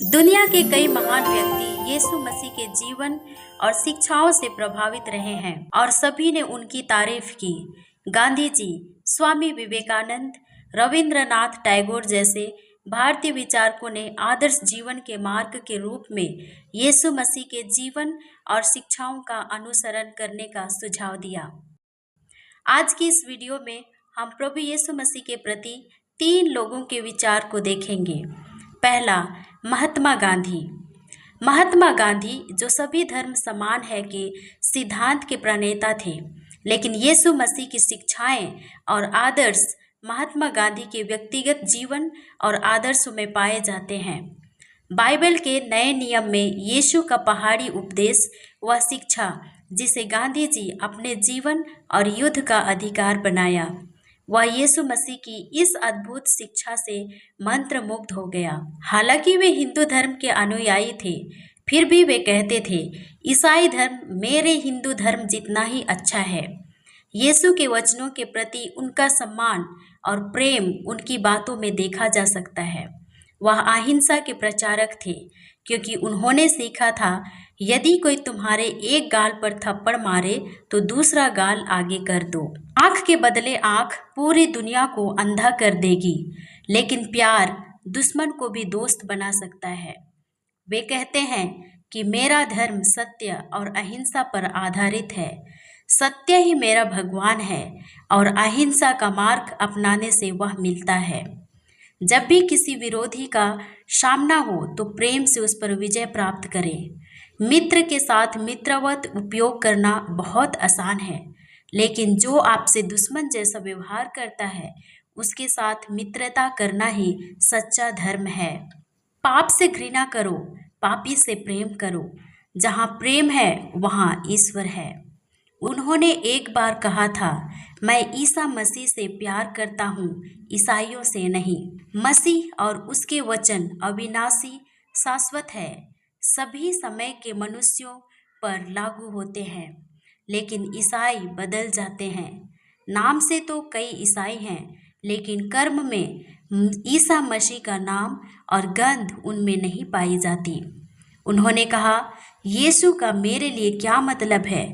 दुनिया के कई महान व्यक्ति यीशु मसीह के जीवन और शिक्षाओं से प्रभावित रहे हैं और सभी ने उनकी तारीफ की। गांधी जी, स्वामी विवेकानंद, रविंद्रनाथ टैगोर जैसे भारतीय विचारकों ने आदर्श जीवन के मार्ग के रूप में यीशु मसीह के जीवन और शिक्षाओं का अनुसरण करने का सुझाव दिया। आज की इस वीडियो में हम प्रभु यीशु मसीह के प्रति 3 लोगों के विचार को देखेंगे। पहला, महात्मा गांधी। महात्मा गांधी जो सभी धर्म समान है के सिद्धांत के प्रणेता थे, लेकिन यीशु मसीह की शिक्षाएं और आदर्श महात्मा गांधी के व्यक्तिगत जीवन और आदर्शों में पाए जाते हैं। बाइबल के नए नियम में यीशु का पहाड़ी उपदेश व शिक्षा, जिसे गांधी जी अपने जीवन और युद्ध का अधिकार बनाया, वह यीशु मसीह की इस अद्भुत शिक्षा से मंत्रमुग्ध हो गया। हालांकि वे हिंदू धर्म के अनुयायी थे, फिर भी वे कहते थे, ईसाई धर्म मेरे हिंदू धर्म जितना ही अच्छा है। यीशु के वचनों के प्रति उनका सम्मान और प्रेम उनकी बातों में देखा जा सकता है। वह अहिंसा के प्रचारक थे, क्योंकि उन्होंने सीखा था, यदि कोई तुम्हारे एक गाल पर थप्पड़ मारे तो दूसरा गाल आगे कर दो। आंख के बदले आंख पूरी दुनिया को अंधा कर देगी, लेकिन प्यार दुश्मन को भी दोस्त बना सकता है। वे कहते हैं कि मेरा धर्म सत्य और अहिंसा पर आधारित है। सत्य ही मेरा भगवान है और अहिंसा का मार्ग अपनाने से वह मिलता है। जब भी किसी विरोधी का सामना हो तो प्रेम से उस पर विजय प्राप्त करें। मित्र के साथ मित्रवत उपयोग करना बहुत आसान है, लेकिन जो आपसे दुश्मन जैसा व्यवहार करता है, उसके साथ मित्रता करना ही सच्चा धर्म है। पाप से घृणा करो, पापी से प्रेम करो। जहाँ प्रेम है वहाँ ईश्वर है। उन्होंने एक बार कहा था, मैं ईसा मसीह से प्यार करता हूँ, ईसाइयों से नहीं। मसीह और उसके वचन अविनाशी, शाश्वत है, सभी समय के मनुष्यों पर लागू होते हैं, लेकिन ईसाई बदल जाते हैं। नाम से तो कई ईसाई हैं, लेकिन कर्म में ईसा मसीह का नाम और गंध उनमें नहीं पाई जाती। उन्होंने कहा, यीशु का मेरे लिए क्या मतलब है?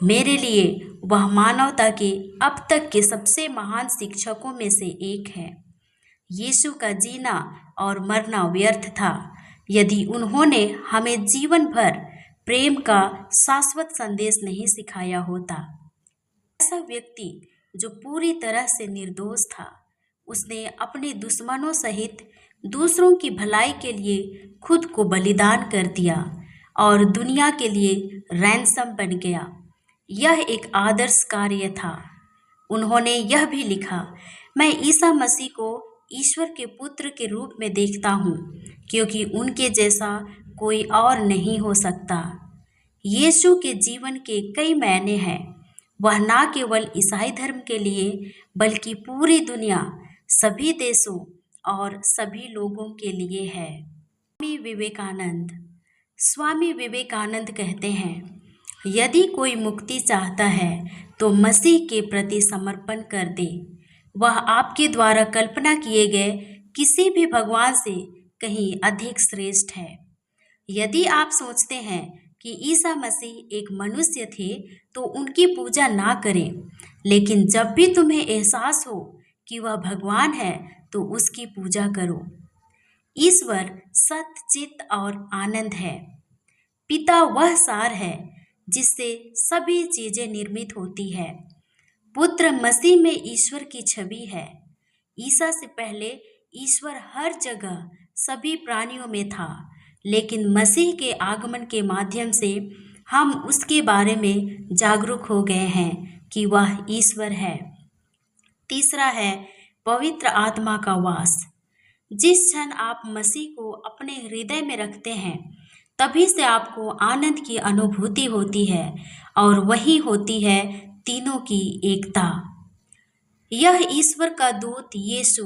मेरे लिए वह मानवता के अब तक के सबसे महान शिक्षकों में से एक है। यीशु का जीना और मरना व्यर्थ था यदि उन्होंने हमें जीवन भर प्रेम का शाश्वत संदेश नहीं सिखाया होता। ऐसा व्यक्ति जो पूरी तरह से निर्दोष था, उसने अपने दुश्मनों सहित दूसरों की भलाई के लिए खुद को बलिदान कर दिया और दुनिया के लिए रैंसम बन गया। यह एक आदर्श कार्य था। उन्होंने यह भी लिखा, मैं ईसा मसीह को ईश्वर के पुत्र के रूप में देखता हूँ, क्योंकि उनके जैसा कोई और नहीं हो सकता। यीशु के जीवन के कई मायने हैं। वह न केवल ईसाई धर्म के लिए, बल्कि पूरी दुनिया, सभी देशों और सभी लोगों के लिए है। स्वामी विवेकानंद कहते हैं, यदि कोई मुक्ति चाहता है तो मसीह के प्रति समर्पण कर दे। वह आपके द्वारा कल्पना किए गए किसी भी भगवान से कहीं अधिक श्रेष्ठ है। यदि आप सोचते हैं कि ईसा मसीह एक मनुष्य थे तो उनकी पूजा ना करें, लेकिन जब भी तुम्हें एहसास हो कि वह भगवान है तो उसकी पूजा करो। ईश्वर सत्य, चित्त और आनंद है। पिता वह सार है जिससे सभी चीजें निर्मित होती है। पुत्र मसीह में ईश्वर की छवि है। ईसा से पहले ईश्वर हर जगह सभी प्राणियों में था, लेकिन मसीह के आगमन के माध्यम से हम उसके बारे में जागरूक हो गए हैं कि वह ईश्वर है। तीसरा है पवित्र आत्मा का वास। जिस क्षण आप मसीह को अपने हृदय में रखते हैं, तभी से आपको आनंद की अनुभूति होती है, और वही होती है तीनों की एकता। यह ईश्वर का दूत यीशु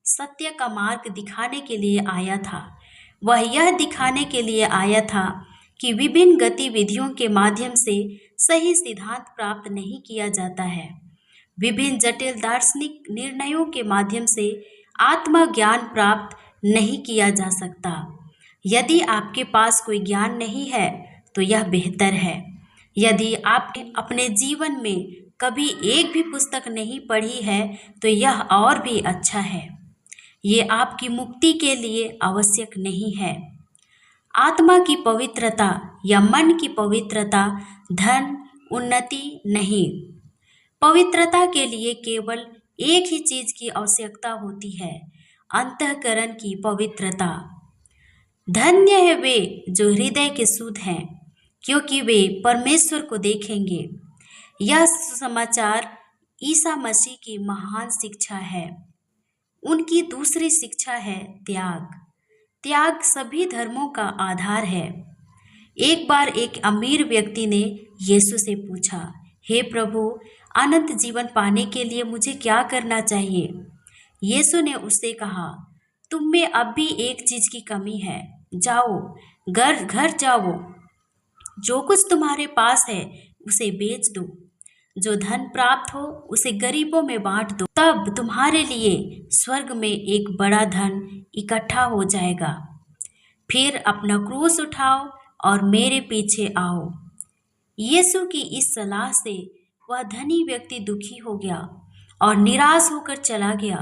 सत्य का मार्ग दिखाने के लिए आया था। वह यह दिखाने के लिए आया था कि विभिन्न गतिविधियों के माध्यम से सही सिद्धांत प्राप्त नहीं किया जाता है। विभिन्न जटिल दार्शनिक निर्णयों के माध्यम से आत्मा ज्ञान प्राप्त नहीं किया जा सकता। यदि आपके पास कोई ज्ञान नहीं है तो यह बेहतर है। यदि आपने अपने जीवन में कभी एक भी पुस्तक नहीं पढ़ी है तो यह और भी अच्छा है। ये आपकी मुक्ति के लिए आवश्यक नहीं है। आत्मा की पवित्रता या मन की पवित्रता धन, उन्नति नहीं। पवित्रता के लिए केवल एक ही चीज की आवश्यकता होती है, अंतःकरण की पवित्रता। धन्य है वे जो हृदय के शुद्ध हैं, क्योंकि वे परमेश्वर को देखेंगे। यह समाचार ईसा मसीह की महान शिक्षा है। उनकी दूसरी शिक्षा है त्याग। त्याग सभी धर्मों का आधार है। एक बार एक अमीर व्यक्ति ने यीशु से पूछा, हे प्रभु, अनंत जीवन पाने के लिए मुझे क्या करना चाहिए? यीशु ने उससे कहा, तुम में अब भी एक चीज की कमी है। जाओ, घर घर जाओ, जो कुछ तुम्हारे पास है उसे बेच दो, जो धन प्राप्त हो उसे गरीबों में बांट दो, तब तुम्हारे लिए स्वर्ग में एक बड़ा धन इकट्ठा हो जाएगा। फिर अपना क्रूस उठाओ और मेरे पीछे आओ। यीशु की इस सलाह से वह धनी व्यक्ति दुखी हो गया और निराश होकर चला गया,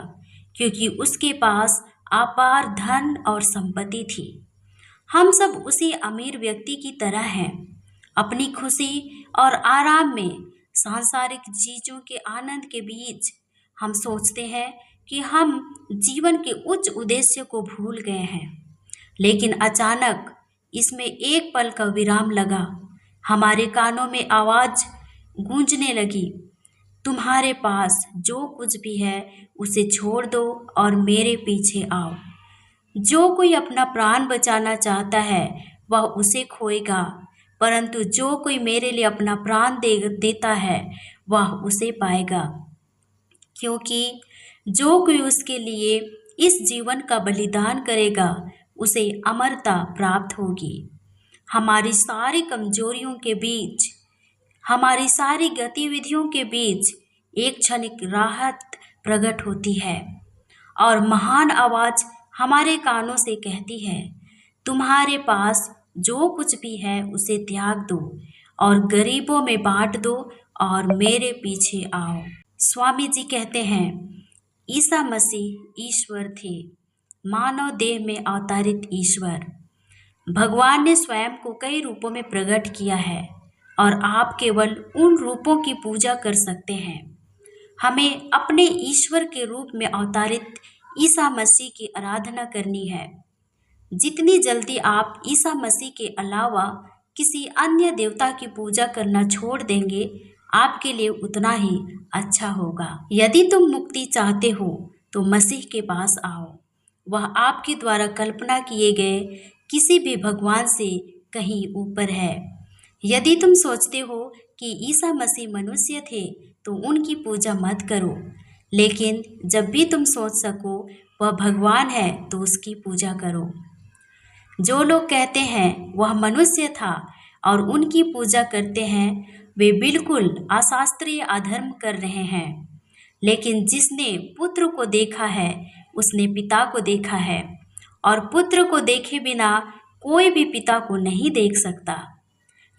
क्योंकि उसके पास अपार धन और संपत्ति थी। हम सब उसी अमीर व्यक्ति की तरह हैं। अपनी खुशी और आराम में सांसारिक चीजों के आनंद के बीच हम सोचते हैं कि हम जीवन के उच्च उद्देश्य को भूल गए हैं। लेकिन अचानक इसमें एक पल का विराम लगा। हमारे कानों में आवाज गूंजने लगी, तुम्हारे पास जो कुछ भी है उसे छोड़ दो और मेरे पीछे आओ। जो कोई अपना प्राण बचाना चाहता है वह उसे खोएगा, परंतु जो कोई मेरे लिए अपना प्राण देता है वह उसे पाएगा। क्योंकि जो कोई उसके लिए इस जीवन का बलिदान करेगा उसे अमरता प्राप्त होगी। हमारी सारी कमजोरियों के बीच, हमारी सारी गतिविधियों के बीच एक क्षणिक राहत प्रकट होती है और महान आवाज हमारे कानों से कहती है, तुम्हारे पास जो कुछ भी है उसे त्याग दो और गरीबों में बांट दो और मेरे पीछे आओ। स्वामी जी कहते हैं, ईसा मसीह ईश्वर थे, मानव देह में अवतरित ईश्वर। भगवान ने स्वयं को कई रूपों में प्रकट किया है और आप केवल उन रूपों की पूजा कर सकते हैं। हमें अपने ईश्वर के रूप में अवतरित ईसा मसीह की आराधना करनी है। जितनी जल्दी आप ईसा मसीह के अलावा किसी अन्य देवता की पूजा करना छोड़ देंगे, आपके लिए उतना ही अच्छा होगा। यदि तुम मुक्ति चाहते हो तो मसीह के पास आओ। वह आपके द्वारा कल्पना किए गए किसी भी भगवान से कहीं ऊपर है। यदि तुम सोचते हो कि ईसा मसीह मनुष्य थे तो उनकी पूजा मत करो, लेकिन जब भी तुम सोच सको वह भगवान है तो उसकी पूजा करो। जो लोग कहते हैं वह मनुष्य था और उनकी पूजा करते हैं, वे बिल्कुल अशास्त्रीय अधर्म कर रहे हैं। लेकिन जिसने पुत्र को देखा है उसने पिता को देखा है, और पुत्र को देखे बिना कोई भी पिता को नहीं देख सकता।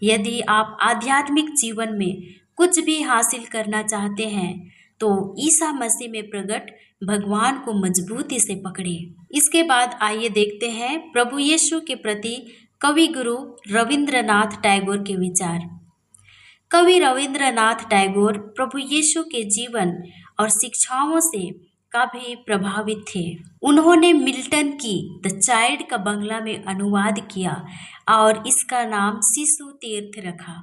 यदि आप आध्यात्मिक जीवन में कुछ भी हासिल करना चाहते हैं तो ईसा मसीह में प्रकट भगवान को मजबूती से पकड़े। इसके बाद आइए देखते हैं प्रभु यीशु के प्रति कवि गुरु रविंद्रनाथ टैगोर के विचार। कवि रविंद्रनाथ टैगोर प्रभु यीशु के जीवन और शिक्षाओं से काफी प्रभावित थे। उन्होंने मिल्टन की द चाइल्ड का बंगला में अनुवाद किया और इसका नाम शिशु तीर्थ रखा।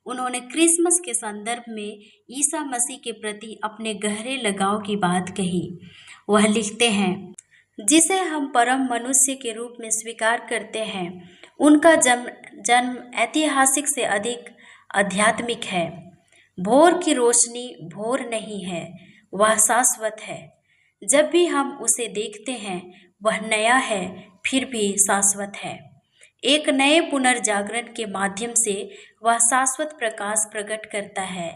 उन्होंने क्रिसमस के संदर्भ में ईसा मसीह के प्रति अपने गहरे लगाव की बात कही। वह लिखते हैं, जिसे हम परम मनुष्य के रूप में स्वीकार करते हैं, उनका जन्म ऐतिहासिक से अधिक आध्यात्मिक है। भोर की रोशनी भोर नहीं है, वह शाश्वत है। जब भी हम उसे देखते हैं वह नया है, फिर भी शाश्वत है। एक नए पुनर्जागरण के माध्यम से वह शाश्वत प्रकाश प्रकट करता है।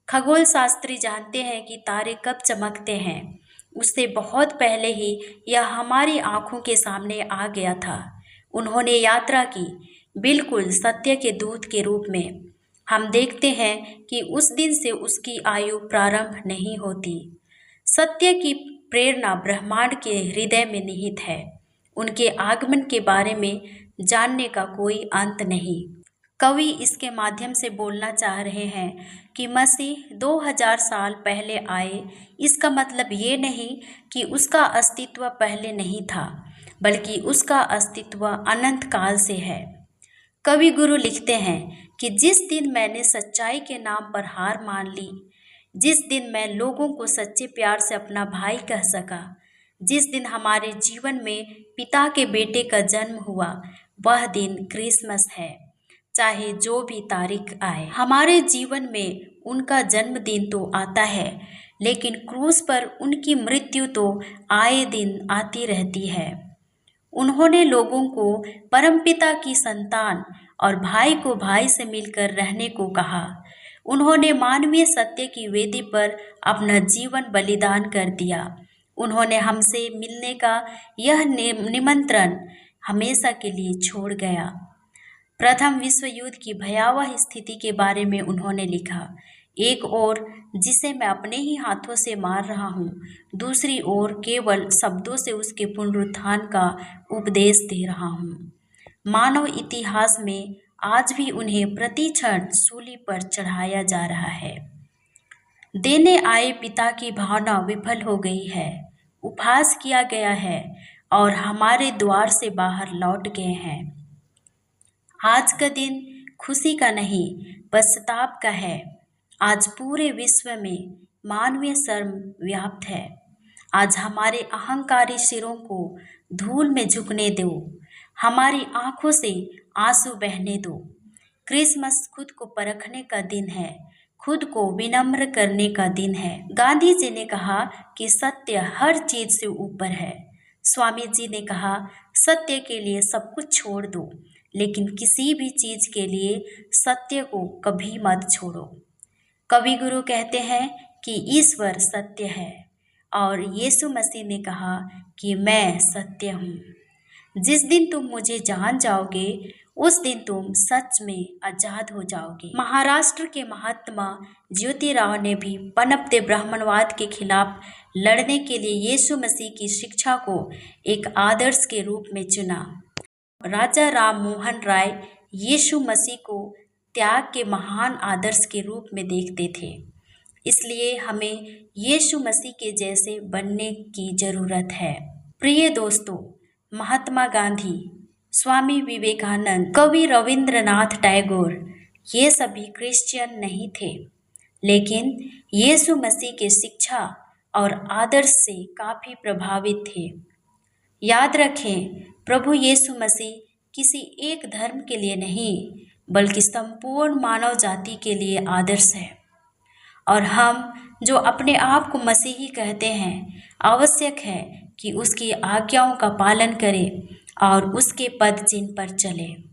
खगोल शास्त्री जानते हैं कि तारे कब चमकते हैं। उससे बहुत पहले ही यह हमारी आँखों के सामने आ गया था। उन्होंने यात्रा की, बिल्कुल सत्य के दूत के रूप में। हम देखते हैं कि उस दिन से उसकी आयु प्रारंभ नहीं होती। सत्य की प्रेरणा ब्रह्मांड के हृदय में निहित है। उनके आगमन के बारे में जानने का कोई अंत नहीं। कवि इसके माध्यम से बोलना चाह रहे हैं कि मसीह 2000 साल पहले आए। इसका मतलब ये नहीं कि उसका अस्तित्व पहले नहीं था, बल्कि उसका अस्तित्व अनंत काल से है। कवि गुरु लिखते हैं कि जिस दिन मैंने सच्चाई के नाम पर हार मान ली, जिस दिन मैं लोगों को सच्चे प्यार से अपना भाई कह सका, जिस दिन हमारे जीवन में पिता के बेटे का जन्म हुआ, वह दिन क्रिसमस है। चाहे जो भी तारीख आए, हमारे जीवन में उनका जन्मदिन तो आता है, लेकिन क्रूस पर उनकी मृत्यु तो आए दिन आती रहती है। उन्होंने लोगों को परमपिता की संतान और भाई को भाई से मिलकर रहने को कहा। उन्होंने मानवीय सत्य की वेदी पर अपना जीवन बलिदान कर दिया। उन्होंने हमसे मिलने का यह निमंत्रण हमेशा के लिए छोड़ गया। प्रथम विश्व युद्ध की भयावह स्थिति के बारे में उन्होंने लिखा, एक ओर जिसे मैं अपने ही हाथों से मार रहा हूँ, दूसरी ओर केवल शब्दों से उसके पुनरुत्थान का उपदेश दे रहा हूँ। मानव इतिहास में आज भी उन्हें प्रति क्षण सूली पर चढ़ाया जा रहा है। देने आए पिता की भावना विफल हो गई है, उपहास किया गया है और हमारे द्वार से बाहर लौट गए हैं। आज का दिन खुशी का नहीं, पश्चाताप का है। आज पूरे विश्व में मानवीय शर्म व्याप्त है। आज हमारे अहंकारी सिरों को धूल में झुकने दो, हमारी आंखों से आंसू बहने दो। क्रिसमस खुद को परखने का दिन है, खुद को विनम्र करने का दिन है। गांधी जी ने कहा कि सत्य हर चीज से ऊपर है। स्वामी जी ने कहा, सत्य के लिए सब कुछ छोड़ दो, लेकिन किसी भी चीज के लिए सत्य को कभी मत छोड़ो। कवि गुरु कहते हैं कि ईश्वर सत्य है और यीशु मसीह ने कहा कि मैं सत्य हूँ। जिस दिन तुम मुझे जान जाओगे, उस दिन तुम सच में आजाद हो जाओगे। महाराष्ट्र के महात्मा ज्योतिराव ने भी पनपते ब्राह्मणवाद के खिलाफ लड़ने के लिए यीशु मसीह की शिक्षा को एक आदर्श के रूप में चुना। राजा राम मोहन राय यीशु मसीह को त्याग के महान आदर्श के रूप में देखते थे। इसलिए हमें यीशु मसीह के जैसे बनने की जरूरत है। प्रिय दोस्तों, महात्मा गांधी, स्वामी विवेकानंद, कवि रविंद्रनाथ टैगोर, ये सभी क्रिश्चियन नहीं थे, लेकिन यीशु मसीह के शिक्षा और आदर्श से काफ़ी प्रभावित थे। याद रखें, प्रभु यीशु मसीह किसी एक धर्म के लिए नहीं, बल्कि संपूर्ण मानव जाति के लिए आदर्श है। और हम जो अपने आप को मसीही कहते हैं, आवश्यक है कि उसकी आज्ञाओं का पालन करें और उसके पद चिन्ह पर चलें।